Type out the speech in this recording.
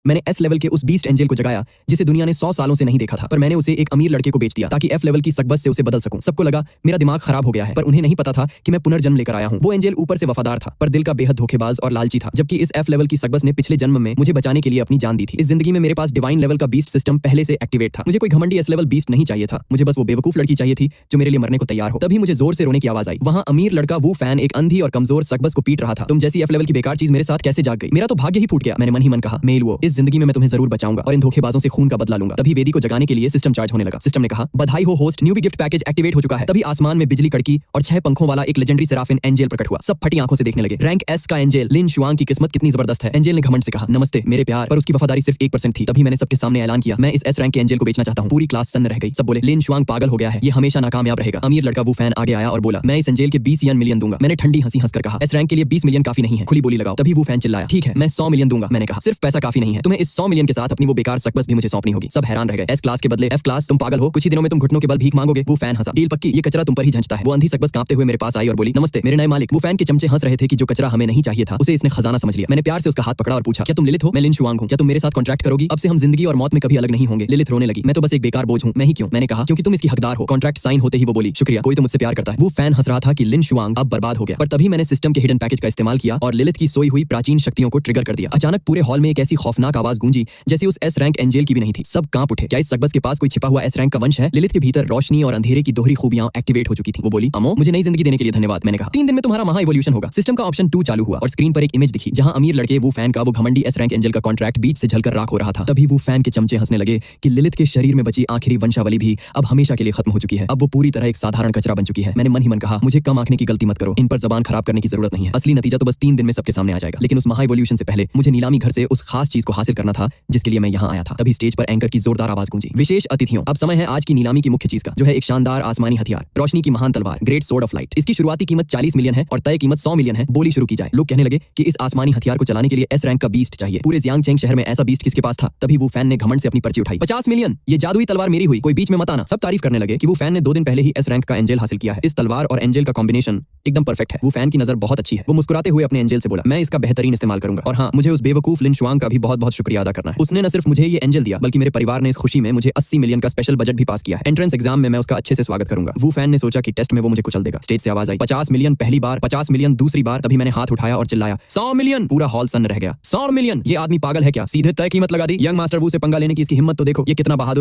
मैंने S level के उस बीस्ट एंजल को जगाया जिसे दुनिया ने 100 सालों से नहीं देखा था, पर मैंने उसे एक अमीर लड़के को बेच दिया ताकि एफ लेवल की सकबस से उसे बदल सकूं। सबको लगा मेरा दिमाग खराब हो गया है, पर उन्हें नहीं पता था कि मैं पुनर्जन्म लेकर आया हूं। वो एंजल ऊपर से वफादार था पर दिल का बेहद धोखेबाज और लालची था, जबकि इस एफ लेवल की सकबस ने पिछले जन्म में मुझे बचाने के लिए अपनी जान दी थी। इस जिंदगी में मेरे पास डिवाइन लेवल का बीस्ट सिस्टम पहले से एक्टिवेट था। मुझे कोई घमंडी एस लेवल बीस्ट नहीं चाहिए था, मुझे बस वो बेवकूफ लड़की चाहिए थी जो मेरे लिए मरने को तैयार हो। तभी मुझे जोर से रोने की आवाज आई। वहां अमीर लड़का वो फैन एक अंधी और कमजोर सकबस को पीट रहा था। तुम जैसी एफ लेवल की बेकार चीज मेरे साथ कैसे जाग गई? मेरा तो भाग्य ही फूट गया। मैंने मन ही मन कहा, मेल वो इस जिंदगी में मैं तुम्हें जरूर बचाऊंगा और इन धोखेबाजों से खून का बदला लूंगा। तभी वेदी को जगाने के लिए सिस्टम चार्ज होने लगा। सिस्टम ने कहा, बधाई हो host, newbie gift package activate हो चुका है। तभी आसमान में बिजली कड़की और 6 पंखों वाला एक लेजेंडरी सेराफिन एंजल प्रकट हुआ। सब फटी आंखों से देखने लगे। रैंक एस का एंजल लिन शुआंग की किस्मत कितनी जबरदस्त है। एंजल ने घमंड से कहा, नमस्ते मेरे प्यार, पर उसकी वफादारी सिर्फ 1% थी। तभी मैंने सबके सामने ऐलान किया, मैं इस एस रैंक के एंजल को बेचना चाहता हूं। पूरी क्लास सन्न रह गई। सब बोले, लिन शुआंग पागल हो गया है, ये हमेशा नाकामयाब रहेगा। अमीर लड़का वो फैन आगे आया और बोला, मैं इस एंजल के 20 मिलियन दूंगा। मैंने ठंडी हंसी हंसकर कहा, एस रैंक के लिए 20 मिलियन काफी नहीं है, खुली बोली लगाओ। तभी वो फैन चिल्लाया, ठीक है मैं 100 मिलियन दूंगा। मैंने कहा, सिर्फ पैसा काफी नहीं है, तुम्हें इस 100 मिलियन के साथ अपनी वो बेकार सकबस भी मुझे सौंपनी होगी। सब हैरान रह गए। एस क्लास के बदले एफ क्लास, तुम पागल हो? कुछ ही दिनों में तुम घुटनों के बल भीख मांगोगे। वो फैन हंसा, डील पक्की, ये कचरा तुम पर ही झंचता है। वो अंधी सकबस कांपते हुए मेरे पास आई और बोली, नमस्ते मेरे नए मालिक। वो फैन के चमचे हंस रहे थे कि जो कचरा हमें नहीं चाहिए था उसे इसने खजाना समझ लिया। मैंने प्यार से उसका हाथ पकड़ा और पूछा, क्या तुम लिलित हो? मैं लिन शुआंग हूं, क्या तुम मेरे साथ कॉन्ट्रैक्ट करोगी? अब से हम जिंदगी और मौत में कभी अलग नहीं होंगे। लिलित रोने लगी, मैं तो बस एक बेकार बोझ हूं। मैं ही क्यों? मैंने कहा, क्योंकि तुम इसकी हकदार हो। कॉन्ट्रैक्ट साइन होते ही वो बोली, शुक्रिया, कोई तो मुझसे प्यार करता है। वो फैन हंस रहा था कि लिन शुआंग अब बर्बाद हो गया, पर तभी मैंने सिस्टम के हिडन पैकेज का इस्तेमाल किया और लिलित की सोई हुई प्राचीन शक्तियों को ट्रिगर कर दिया। अचानक पूरे हॉल में एक ऐसी खौफनाक आवाज गूंजी जैसे उस एस रैंक एंजल की भी नहीं थी। सब कांप उठे। क्या इस सकबस के पास कोई छिपा हुआ एस रैंक का वंश है? लिलित के भीतर रोशनी और अंधेरे की दोहरी खूबियां एक्टिवेट हो चुकी थी। वो बोली, अमो मुझे नई जिंदगी देने के लिए धन्यवाद। मैंने कहा, 3 दिन में तुम्हारा महा इवोल्यूशन होगा। सिस्टम का ऑप्शन 2 चालू हुआ और स्क्रीन पर एक इमेज दिखी जहां अमीर लड़के वो फैन का वो घमंडी एस रैंक एंजल का कॉन्ट्रैक्ट बीच से झलकर राख हो रहा था। तभी वो फैन के चमचे हंसने लगे कि लिलित के शरीर में बची आखिरी वंशावली भी अब हमेशा के लिए खत्म हो चुकी है। अब वो पूरी तरह एक साधारण कचरा बन चुकी है। मैंने मन ही मन कहा, मुझे कम आंकने की गलती मत करो, इन पर जबान खराब करने की जरूरत नहीं है। असली नतीजा तो बस 3 दिन में सबके सामने आ जाएगा। लेकिन उस महा इवोल्यूशन से पहले मुझे नीलामी घर से उस खास चीज को हासिल करना था जिसके लिए मैं यहाँ आया था। तभी स्टेज पर एंकर की जोरदार आवाज गूंजी, विशेष अतिथियों, अब समय है आज की नीलामी की मुख्य चीज का, जो है एक शानदार आसमानी हथियार, रोशनी की महान तलवार, ग्रेट स्वॉर्ड ऑफ लाइट। इसकी शुरुआती कीमत 40 मिलियन है और तय कीमत 100 मिलियन है। बोली शुरू की जाए। लोग कहने लगे कि इस आसमानी हथियार को चलाने के लिए एस रैंक का बीस्ट चाहिए। पूरे जियांगचेंग शहर में ऐसा बीस्ट किसके पास था? तभी वो फैन ने घमंड से अपनी पर्ची उठाई, 50 मिलियन, ये जादुई तलवार मेरी हुई, कोई बीच में मत आना। सब तारीफ करने लगे कि वो फैन ने 2 दिन पहले ही एस रैंक का एंजल हासिल किया है। इस तलवार और एंजल का कॉम्बिनेशन एकदम परफेक्ट है। वो फैन की नजर बहुत अच्छी है। वो मुस्कुराते हुए अपने एंजल से बोला, मैं इसका बेहतरीन इस्तेमाल करूंगा। और हाँ, मुझे उस बेवकूफ लिन शुआंग का भी बहुत बहुत शुक्रिया अदा करना है। उसने न सिर्फ मुझे ये एंजल दिया बल्कि मेरे परिवार ने इस खुशी में मुझे 80 मिलियन का स्पेशल बजट भी पास किया है। एंट्रेंस एग्जाम में मैं उसका अच्छे से स्वागत करूंगा। वो फैन ने सोचा कि टेस्ट में वो मुझे कुचल देगा। स्टेज से आवाज आई, 50 मिलियन पहली बार, 50 मिलियन दूसरी बार। तभी मैंने हाथ उठाया और चिल्लाया, 100 मिलियन। पूरा हॉल सन्न रह गया। 100 मिलियन, ये आदमी पागल है क्या? सीधे तय कीमत लगा दी। यंग मास्टर वू से पंगा लेने की इसकी हिम्मत तो देखो, ये कितना बहादुर